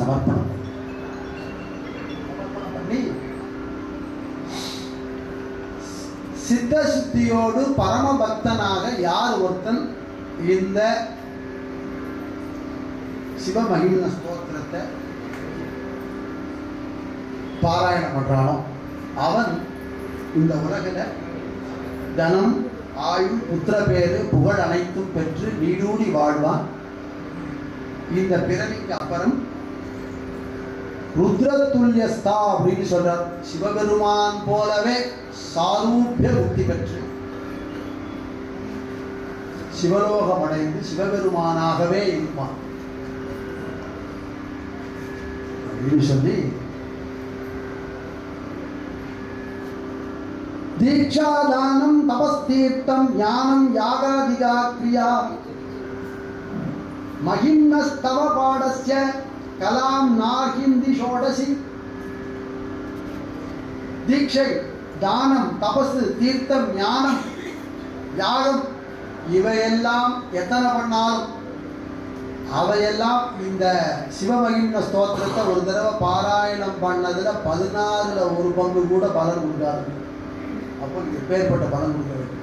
சமர்ப்பணம் பண்ணி சித்த சுத்தியோடு பரம பக்தனாக யார் ஒருத்தன் இந்த சிவமகிம ஸ்தோத்திரத்தை பாராயணம் பண்றானோ அவன் இந்த உலகில் தனம் ஆயுள் புத்திர பேரு புகழ் அனைத்தும் பெற்று நீடூடி வாழ்வான். இந்த பிறவிக்கு அப்புறம் ருத்ரதுல்யஸ்தா அப்படின்னு சொல்றார். சிவபெருமான் போலவே சாரூபிய முக்தி பெற்று சிவலோகம் அடைந்து சிவபெருமானாகவே இருப்பான் அப்படின்னு சொல்லி தீட்சாதானம் தபஸ்தீர்த்தம் ஞானம் யாகாதிகா கிரியா மகிம்னஸ்தவ பாடஸ்ய கலாம் நாகிந்தி ஷோடசி. தீட்சை, தானம், தபசு, தீர்த்தம், ஞானம், யாகம் இவையெல்லாம் எத்தனை பண்ணாலும் அவையெல்லாம் இந்த சிவமகிம்ன ஸ்தோத்திரத்தை ஒரு தடவை பாராயணம் பண்ணதுல 14ல் 1 பங்கு கூட பலன் கொடுக்காது. அப்போ எப்பேற்பட்ட பலன் கொடுக்க வேண்டும்.